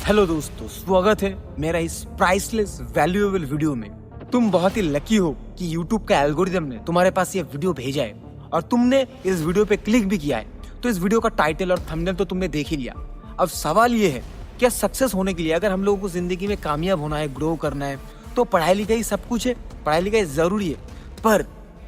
Hello दोस्तों, स्वागत है मेरा इस प्राइसलेस वैल्यूएबल वीडियो में। तुम बहुत ही लकी हो कि YouTube का एल्गोरिदम ने तुम्हारे पास ये वीडियो भेजा है और तुमने इस वीडियो पे क्लिक भी किया है। तो इस वीडियो का टाइटल और थंबनेल तो तुमने देख ही लिया। अब सवाल ये है, क्या सक्सेस होने के लिए अगर हम लोगों को जिंदगी में कामयाब होना है, ग्रो करना है, तो पढ़ाई लिखाई सब कुछ है, पढ़ाई लिखाई जरूरी है। पर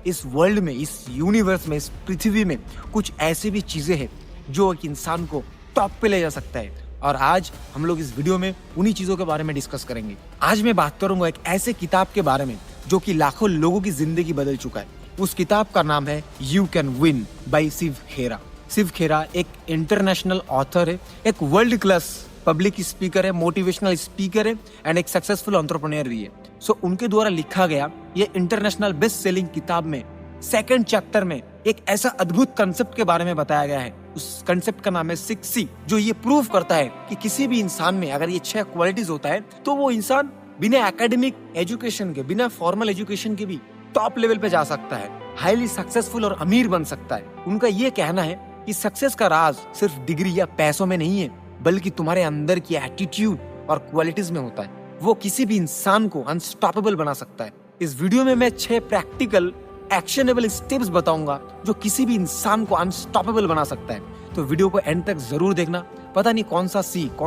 इस वर्ल्ड में, इस यूनिवर्स में, इस पृथ्वी में कुछ ऐसी भी चीजें हैं जो एक इंसान को टॉप पे ले जा सकता है। और आज हम लोग इस वीडियो में उन्हीं चीजों के बारे में डिस्कस करेंगे। आज मैं बात करूंगा एक ऐसे किताब के बारे में जो कि लाखों लोगों की जिंदगी बदल चुका है। उस किताब का नाम है you can win by Shiv Khera. Shiv Khera एक इंटरनेशनल ऑथर है, एक वर्ल्ड क्लास पब्लिक स्पीकर है, मोटिवेशनल स्पीकर है एंड एक सक्सेसफुल एंटरप्रेन्योर भी है। सो उनके द्वारा लिखा गया ये इंटरनेशनल बेस्ट सेलिंग किताब में सेकंड चैप्टर में एक ऐसा अद्भुत कंसेप्ट के बारे में बताया गया है। उस कंसेप्ट का नाम है 6C, जो ये प्रूव करता है कि किसी भी इंसान में अगर ये 6 क्वालिटीज होता है तो वो इंसान बिना एकेडमिक एजुकेशन के, बिना फॉर्मल एजुकेशन के भी टॉप लेवल पे जा सकता है, हाईली सक्सेसफुल और अमीर बन सकता है। उनका ये कहना है कि सक्सेस का राज सिर्फ डिग्री या पैसों में नहीं है, बल्कि तुम्हारे अंदर की एटीट्यूड और क्वालिटीज में होता है। वो किसी भी इंसान को अनस्टॉपेबल बना सकता है। इस वीडियो में मैं 6 प्रैक्टिकल एक्शनेबल स्टेप्स बताऊंगा जो किसी भी इंसान को अनस्टॉपेबल बना सकता है। तो वीडियो को एंड तक जरूर देखना। पता नहीं कौन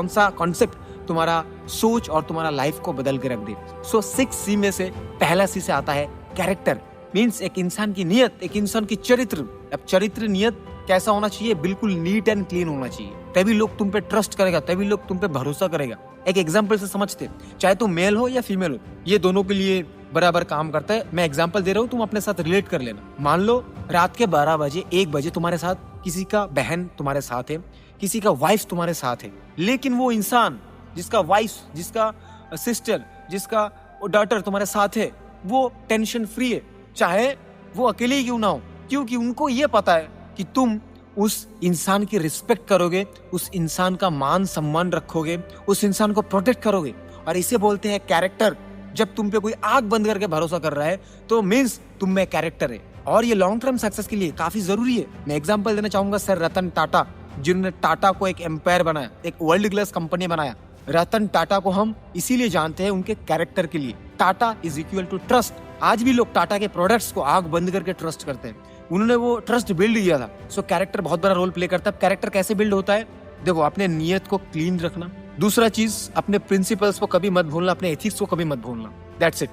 सा कॉन्सेप्ट तुम्हारा सोच और तुम्हारा लाइफ को बदल के रख दे। सो 6C में से पहला C से आता है कैरेक्टर। मीन्स एक इंसान की नियत, एक इंसान की चरित्र। अब चरित्र, नियत कैसा होना चाहिए? बिल्कुल नीट एंड क्लीन होना चाहिए, तभी लोग तुम पे ट्रस्ट करेगा, तभी लोग तुम पे भरोसा करेगा। एक एग्जाम्पल से समझते, चाहे तुम मेल हो या फीमेल हो, ये दोनों के लिए बराबर काम करता है। मैं एग्जाम्पल दे रहा हूँ, तुम अपने साथ रिलेट कर लेना। मान लो रात के 12 बजे 1 बजे तुम्हारे साथ किसी का बहन तुम्हारे साथ है, किसी का वाइफ तुम्हारे साथ है, लेकिन वो इंसान जिसका वाइफ, जिसका सिस्टर, जिसका डॉटर तुम्हारे साथ है, वो टेंशन फ्री है, चाहे वो अकेले ही क्यों ना हो, क्योंकि उनको ये पता है कि तुम उस इंसान की रिस्पेक्ट करोगे, उस इंसान का मान सम्मान रखोगे, उस इंसान को प्रोटेक्ट करोगे। और इसे बोलते हैं कैरेक्टर। जब तुम पे कोई आंख बंद करके भरोसा कर रहा है तो मीन्स तुम में कैरेक्टर है, और ये लॉन्ग टर्म सक्सेस के लिए काफी जरूरी है। मैं एग्जांपल देना चाहूंगा सर रतन टाटा, जिन्होंने टाटा को एक एम्पायर बनाया, एक वर्ल्ड क्लास कंपनी बनाया। रतन टाटा को हम इसीलिए जानते हैं उनके कैरेक्टर के लिए। Tata is equal to trust. आज भी लोग टाटा के प्रोडक्ट्स को आंख बंद करके ट्रस्ट करते हैं। उन्होंने वो ट्रस्ट बिल्ड किया था। सो कैरेक्टर बहुत बड़ा रोल प्ले करता है। कैरेक्टर कैसे बिल्ड होता है? देखो, अपने नियत को क्लीन रखना। दूसरा चीज, अपने प्रिंसिपल्स को कभी मत भूलना, अपने एथिक्स को कभी मत भूलना। That's it.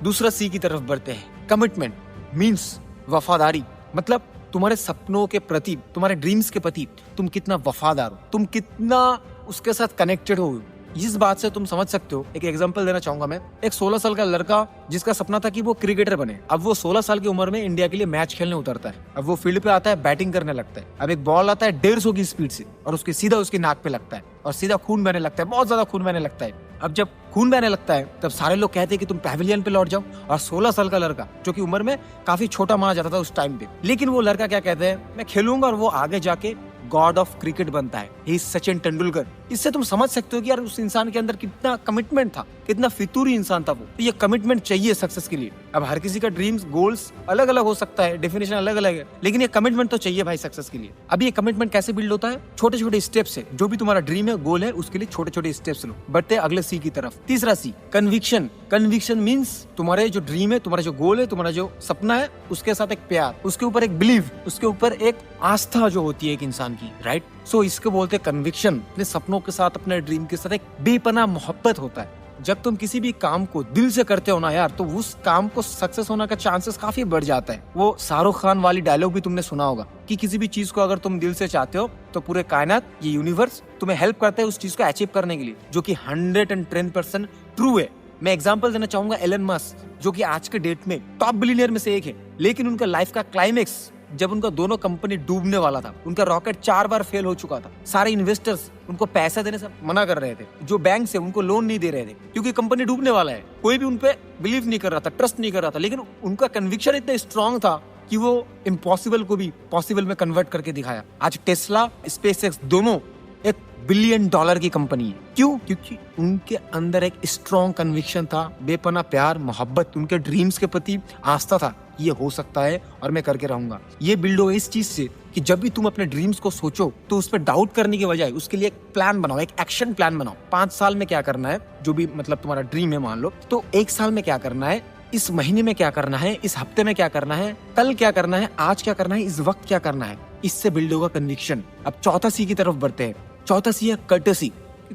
दूसरा C की तरफ बढ़ते हैं, कमिटमेंट। मीन्स वफादारी। मतलब तुम्हारे सपनों के प्रति, तुम्हारे ड्रीम्स के प्रति तुम कितना वफादार हो, तुम कितना उसके साथ कनेक्टेड हो। इस बात से तुम समझ सकते हो। एक एग्जांपल देना चाहूंगा मैं। एक 16 साल का लड़का जिसका सपना था कि वो क्रिकेटर बने, अब वो 16 साल की उम्र में इंडिया के लिए मैच खेलने उतरता है। अब वो फील्ड पे आता है, बैटिंग करने लगता है। अब एक बॉल आता है 150 की स्पीड से और उसके सीधा उसकी नाक पे लगता है और सीधा खून बहने लगता है, बहुत ज्यादा खून बहने लगता है। अब जब खून बहने लगता है तब सारे लोग कहते हैं कि तुम पैविलियन पे लौट जाओ। और 16 साल का लड़का, जो कि उम्र में काफी छोटा माना जाता था उस टाइम पे, लेकिन वो लड़का क्या कहते हैं, मैं खेलूंगा, और वो आगे जाके गॉड ऑफ क्रिकेट बनता है। ही सचिन तेंदुलकर। इससे तुम समझ सकते हो कि यार उस इंसान के अंदर कितना कमिटमेंट था, कितना फितूरी इंसान था वो। तो ये कमिटमेंट चाहिए सक्सेस के लिए। अब हर किसी का ड्रीम्स, गोल्स अलग अलग हो सकता है, डेफिनेशन अलग अलग है, लेकिन ये कमिटमेंट तो चाहिए भाई सक्सेस के लिए। अब ये कमिटमेंट कैसे बिल्ड होता है? छोटे छोटे स्टेप से। जो भी तुम्हारा ड्रीम है, गोल है, उसके लिए छोटे छोटे स्टेप्स लो। बढ़ते अगले C की तरफ। तीसरा C, कन्विक्शन। कन्विक्शन मीन्स तुम्हारे जो ड्रीम है, तुम्हारा जो गोल है, तुम्हारा जो सपना है, उसके साथ एक प्यार, उसके ऊपर एक बिलीव, उसके ऊपर एक आस्था जो होती है एक इंसान की, राइट? सो इसको बोलते हैं कन्विक्शन। अपने सपनों के साथ, अपने ड्रीम के साथ एक बेपनाह मोहब्बत होता है। जब तुम किसी भी काम को दिल से करते हो ना यार, तो उस काम को सक्सेस होने का चांसेस काफी बढ़ जाता है। वो शाहरुख खान वाली डायलॉग भी तुमने सुना होगा कि किसी भी चीज को अगर तुम दिल से चाहते हो तो पूरे कायनात, ये यूनिवर्स तुम्हें हेल्प करता है उस चीज को अचीव करने के लिए, जो कि 110% ट्रू है। मैं एग्जांपल देना चाहूंगा एलन मस्क, जो कि आज के डेट में टॉप बिलियनियर में से एक है, लेकिन उनका लाइफ का क्लाइमेक्स जब उनका दोनों कंपनी डूबने वाला था, उनका रॉकेट 4 बार फेल हो चुका था, सारे इन्वेस्टर्स उनको पैसा देने से मना कर रहे थे, जो बैंक से उनको लोन नहीं दे रहे थे क्योंकि कंपनी डूबने वाला है। कोई भी उनपे बिलीव नहीं कर रहा था, ट्रस्ट नहीं कर रहा था, लेकिन उनका कन्विक्शन इतना स्ट्रांग था कि वो इम्पॉसिबल को भी पॉसिबल में कन्वर्ट करके दिखाया। आज टेस्ला, स्पेसएक्स दोनों एक $1 बिलियन की कंपनी है। क्यों? क्योंकि उनके अंदर एक स्ट्रॉन्ग कन्विक्शन था, बेपना प्यार, मोहब्बत, उनके ड्रीम्स के प्रति आस्था था, ये हो सकता है और मैं करके रहूंगा। ये बिल्ड हो इस चीज से कि जब भी तुम अपने ड्रीम्स को सोचो तो उस पर डाउट करने की बजाय उसके लिए एक प्लान बनाओ, एक एक्शन प्लान बनाओ। 5 साल में क्या करना है, जो भी मतलब तुम्हारा ड्रीम है मान लो, तो 1 साल में क्या करना है, इस महीने में क्या करना है, इस हफ्ते में क्या करना है, कल क्या करना है, आज क्या करना है, इस वक्त क्या करना है। इससे बिल्ड होगा कन्विक्शन। अब चौथा सी की तरफ बढ़ते हैं। चौथा सी है कर्टेसी।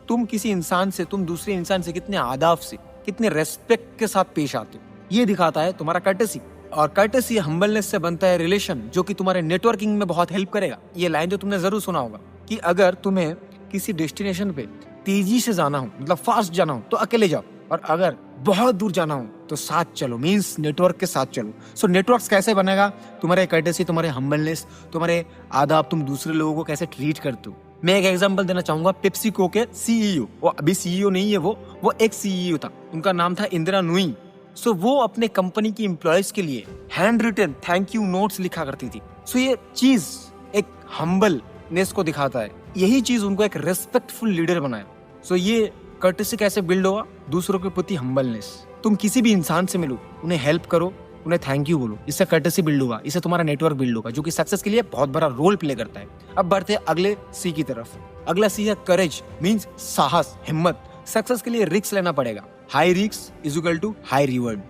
तुम किसी इंसान से, तुम दूसरे इंसान से कितने आदाब से, कितने रेस्पेक्ट के साथ पेश आते हो, ये दिखाता है तुम्हारा कर्टेसी। और कर्टेसी हम्बलनेस से बनता है रिलेशन, जो कि तुम्हारे नेटवर्किंग में बहुत हेल्प करेगा। ये लाइन जो तुमने जरूर सुना होगा कि अगर तुम्हें किसी डेस्टिनेशन पे तेजी से जाना हो, मतलब फास्ट जाना हो, तो अकेले जाओ, और अगर बहुत दूर जाना हो तो साथ चलो, मींस नेटवर्क के साथ चलो। सो नेटवर्क कैसे बनेगा? तुम्हारे कर्टेसी, तुम्हारे हम्बलनेस, तुम्हारे आदाब, तुम दूसरे लोगों को कैसे ट्रीट करते हो। मैं एक एग्जांपल देना चाहूंगा, पेप्सिको के सीईओ, वो अभी सीईओ नहीं है, वो एक सीईओ था, उनका नाम था इंदिरा नुई। सो वो अपने कंपनी की एम्प्लॉयज के लिए handwritten thank you notes लिखा करती थी। सो ये चीज एक हम्बलनेस को दिखाता है, यही चीज उनको एक रेस्पेक्टफुल लीडर बनाया। सो ये कर्टेसी कैसे बिल्ड होगा? दूसरों के प्रति हम्बलनेस। तुम किसी भी इंसान से मिलो, उन्हें हेल्प करो, उन्हें थैंक यू बोलो, इससे कर्टेसी बिल्ड होगा, इससे तुम्हारा नेटवर्क बिल्ड होगा, जो कि सक्सेस के लिए बहुत बड़ा रोल प्ले करता है। अब बढ़ते हैं अगले सी की तरफ। अगला सी है करेज, मींस साहस, हिम्मत। सक्सेस के लिए रिस्क लेना पड़ेगा। High risk is equal to high reward.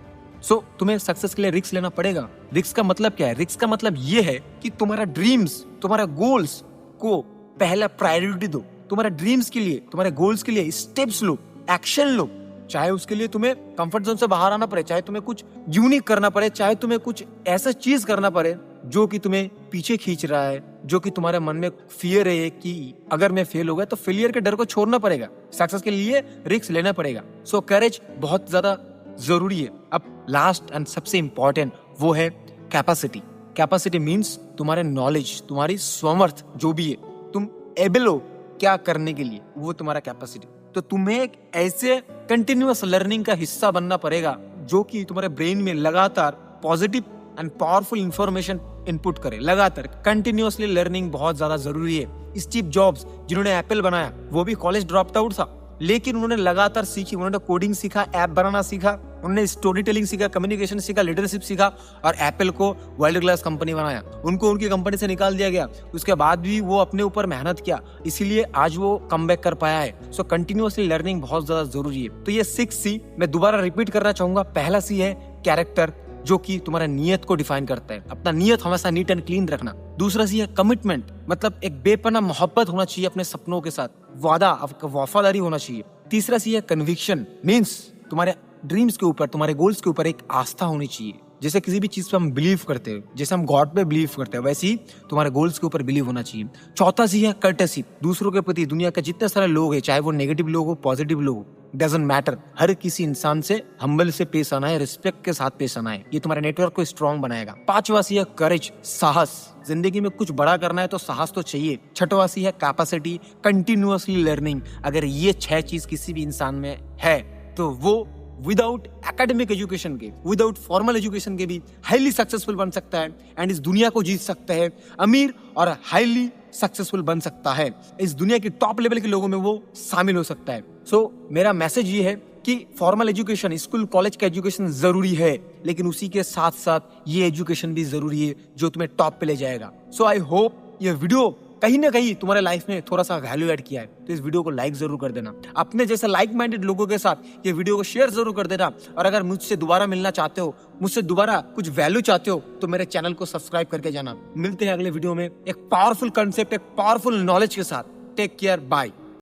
So तुम्हें सक्सेस के लिए रिस्क लेना पड़ेगा। रिस्क का मतलब क्या है? रिस्क का मतलब ये है कि तुम्हारा ड्रीम्स, तुम्हारा गोल्स को पहला प्रायोरिटी दो। तुम्हारे ड्रीम्स के लिए, तुम्हारे गोल्स के लिए स्टेप्स लो, एक्शन लो। चाहे उसके लिए तुम्हें कंफर्ट जोन से बाहर आना पड़े, चाहे तुम्हें कुछ यूनिक करना पड़े, चाहे तुम्हें कुछ ऐसा चीज करना पड़े जो कि तुम्हें पीछे खींच रहा है, जो कि तुम्हारे मन में फियर है कि अगर मैं फेल हो गया तो फेलियर के डर को छोड़ना पड़ेगा। सक्सेस के लिए रिस्क लेना पड़ेगा। सो करेज बहुत ज्यादा जरूरी है। अब लास्ट एंड सबसे इंपॉर्टेंट वो है कैपेसिटी। कैपेसिटी मीन्स तुम्हारे नॉलेज, तुम्हारी सामर्थ जो भी है, तुम एबल हो क्या करने के लिए, वो तुम्हारा कैपेसिटी। तो तुम्हें एक ऐसे कंटिन्यूअस लर्निंग का हिस्सा बनना पड़ेगा जो कि तुम्हारे ब्रेन में लगातार positive and powerful information input करे। लगातार कंटिन्यूअसली लर्निंग बहुत ज्यादा जरूरी है। स्टीव जॉब्स जिन्होंने एप्पल बनाया, वो भी कॉलेज ड्रॉप आउट था, लेकिन उन्होंने लगातार सीखी, उन्होंने कोडिंग सीखा, ऐप बनाना सीखा, उन्होंने स्टोरी टेलिंग सीखा, कम्युनिकेशन सीखा, लीडरशिप सीखा, और एप्पल को वर्ल्ड क्लास कंपनी बनाया। उनको उनकी कंपनी से निकाल दिया गया, उसके बाद भी वो अपने ऊपर मेहनत किया, इसीलिए आज वो कमबैक कर पाया है। सो कंटिन्यूअसली लर्निंग बहुत ज्यादा जरूरी है। तो ये 6 सी मैं दोबारा रिपीट करना चाहूंगा। पहला सी है कैरेक्टर, जो कि तुम्हारा नियत को डिफाइन करता है, अपना नियत हमेशा नीट एंड क्लीन रखना। दूसरा सी है कमिटमेंट, मतलब एक बेपना मोहब्बत होना चाहिए अपने सपनों के साथ, वादा, वफादारी होना चाहिए। तीसरा सी है कन्विक्शन, मीन्स तुम्हारे ड्रीम्स के ऊपर, तुम्हारे गोल्स के ऊपर एक आस्था होनी चाहिए। जैसे किसी भी चीज पे हम बिलीव करते हैं, जैसे हम गॉड पे बिलीव करते हैं, वैसे ही तुम्हारे गोल्स के ऊपर बिलीव होना चाहिए। चौथा सी है कर्टेसी, दूसरों के प्रति। दुनिया के जितने सारे लोग हैं, चाहे वो नेगेटिव लोग हो, पॉजिटिव लोग हो, डजंट मैटर, हर किसी इंसान से हम्बल से पेश आना है, रिस्पेक्ट के साथ पेश आना है। ये तुम्हारे नेटवर्क को स्ट्रॉन्ग बनाएगा। पांचवा सी है करेज, साहस। जिंदगी में कुछ बड़ा करना है तो साहस तो चाहिए। छठवा सी है कैपेसिटी, कंटिन्यूअसली लर्निंग। अगर ये 6 चीज किसी भी इंसान में है तो वो विदाउट एकेडमिक एजुकेशन के, विदाउट फॉर्मल एजुकेशन के भी हाईली सक्सेसफुल बन सकता है एंड इस दुनिया को जीत सकता है, अमीर और हाईली सक्सेसफुल बन सकता है। इस दुनिया के टॉप लेवल के लोगों में वो शामिल हो सकता है। सो मेरा मैसेज ये है कि फॉर्मल एजुकेशन, स्कूल कॉलेज का एजुकेशन जरूरी है, लेकिन उसी के साथ साथ ये एजुकेशन भी जरूरी है जो तुम्हें टॉप पे ले जाएगा। सो आई होप ये वीडियो कहीं ना कहीं तुम्हारे लाइफ में थोड़ा सा वैल्यू ऐड किया है, तो इस वीडियो को लाइक जरूर कर देना। अपने जैसे लाइक माइंडेड लोगों के साथ ये वीडियो को शेयर जरूर कर देना। और अगर मुझसे दोबारा मिलना चाहते हो, मुझसे दोबारा कुछ वैल्यू चाहते हो, तो मेरे चैनल को सब्सक्राइब करके जाना। मिलते हैं अगले वीडियो में एक पावरफुल कंसेप्ट, एक पावरफुल नॉलेज के साथ। Take care, bye.